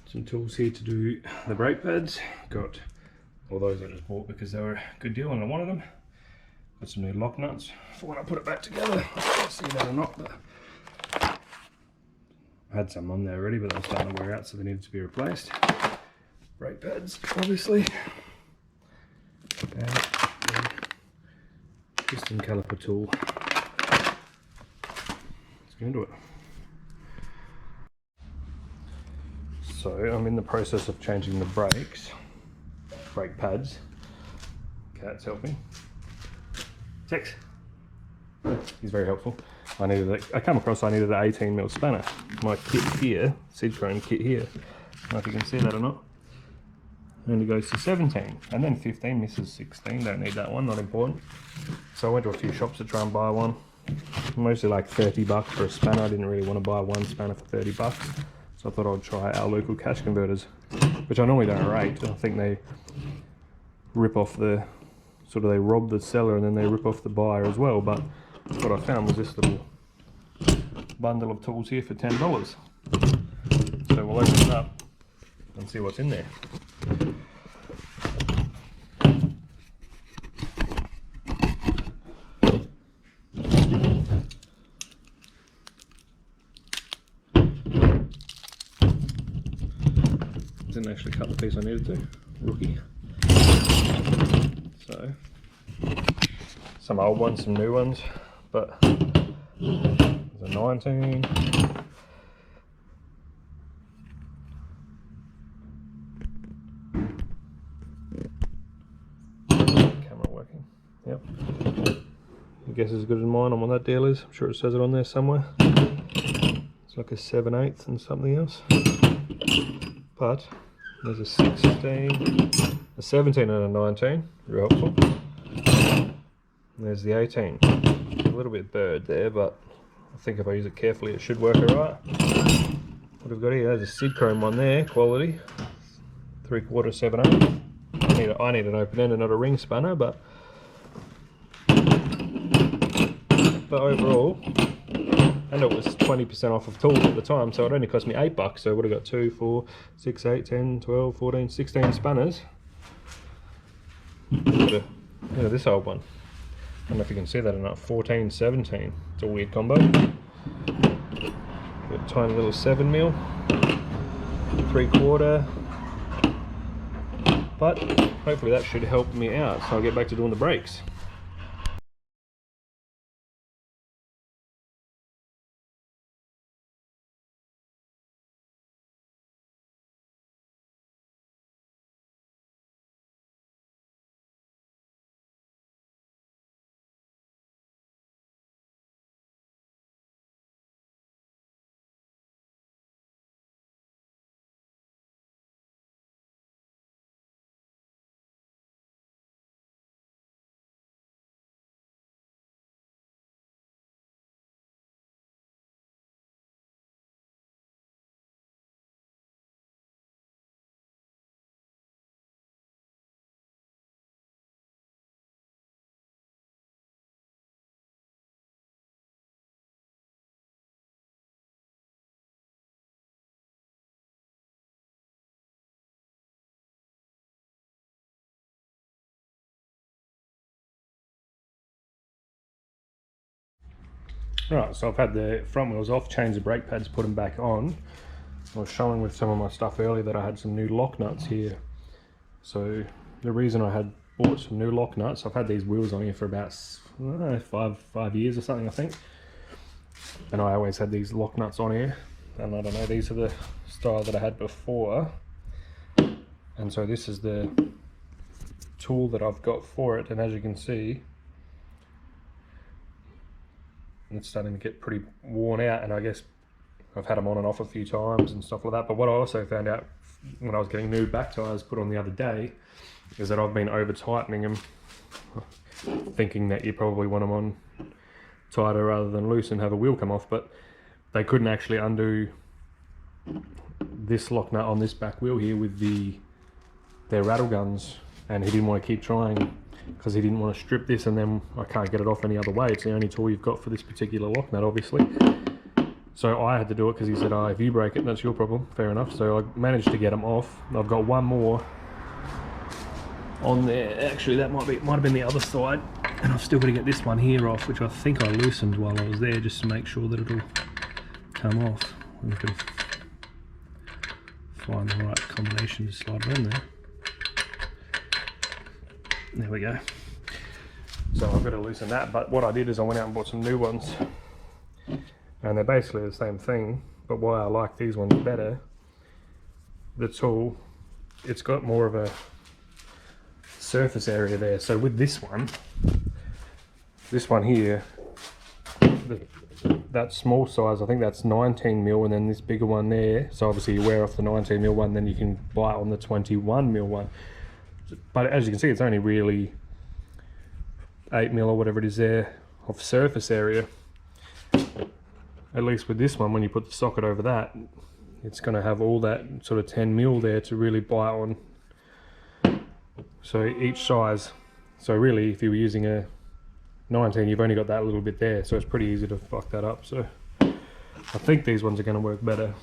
Some tools here to do the brake pads. Got all those I just bought because they were a good deal and I wanted them. Got some new lock nuts for when I put it back together. I can't see that or not, but I had some on there already, but they were starting to wear out, so they needed to be replaced. Brake pads, obviously. And the piston caliper tool. Let's get into it. So I'm in the process of changing the brake pads. Cat's helping. Tex. He's very helpful. I needed an 18mm spanner. My kit here, seed chrome kit here, I don't know if you can see that or not, only goes to 17, and then 15 misses 16. Don't need that one, not important. So I went to a few shops to try and buy one. Mostly like 30 bucks for a spanner. I didn't really want to buy one spanner for 30 bucks. So I thought I'd try our local cash converters, which I normally don't rate. I think they rip off the, they rob the seller and then they rip off the buyer as well. But what I found was this little bundle of tools here for $10. So we'll open it up and see what's in there. Didn't actually cut the piece I needed to. Rookie. So, some old ones, some new ones, but there's a 19. Camera working. Yep. I guess as good as mine on what that deal is. I'm sure it says it on there somewhere. It's like a 7/8 and something else. But there's a 16, a 17 and a 19, real helpful. And there's the 18. A little bit burred there, but I think if I use it carefully it should work alright. What I've got here, there's a seed chrome one there, quality, 3/4 7/8. I need an open end and not a ring spanner, but overall, and it was 20% off of tools at the time, so it only cost me $8. So I would have got 2, 4, 6, 8, 10, 12, 14, 16 spanners. Look at this old one. I don't know if you can see that or not. 14, 17. It's a weird combo. Got a tiny little 7mm, 3/4. But hopefully that should help me out, so I'll get back to doing the brakes. Right, so I've had the front wheels off, changed the brake pads, put them back on. I was showing with some of my stuff earlier that I had some new lock nuts here. So the reason I had bought some new lock nuts, I've had these wheels on here for about, I don't know, five years or something, I think. And I always had these lock nuts on here. And I don't know, these are the style that I had before. And so this is the tool that I've got for it. And as you can see, it's starting to get pretty worn out, and I guess I've had them on and off a few times and stuff like that. But what I also found out when I was getting new back tyres put on the other day is that I've been over tightening them, thinking that you probably want them on tighter rather than loose and have a wheel come off, but they couldn't actually undo this lock nut on this back wheel here with their rattle guns, and he didn't want to keep trying because he didn't want to strip this, and then I can't get it off any other way. It's the only tool you've got for this particular lock nut, obviously. So I had to do it because he said, if you break it, that's your problem. Fair enough. So I managed to get them off. I've got one more on there. Actually, that might have been the other side. And I've still got to get this one here off, which I think I loosened while I was there, just to make sure that it'll come off. And I can find the right combination to slide it on there. There we go. So I've got to loosen that, but what I did is I went out and bought some new ones. And they're basically the same thing, but why I like these ones better, the tool, it's got more of a surface area there. So with this one here, that small size, I think that's 19mm, and then this bigger one there. So obviously you wear off the 19mm one, then you can buy on the 21mm one. But as you can see, it's only really 8mm or whatever it is there of surface area. At least with this one, when you put the socket over that, it's going to have all that sort of 10mm there to really bite on. So each size, so really if you were using a 19, you've only got that little bit there, so it's pretty easy to fuck that up. So I think these ones are going to work better.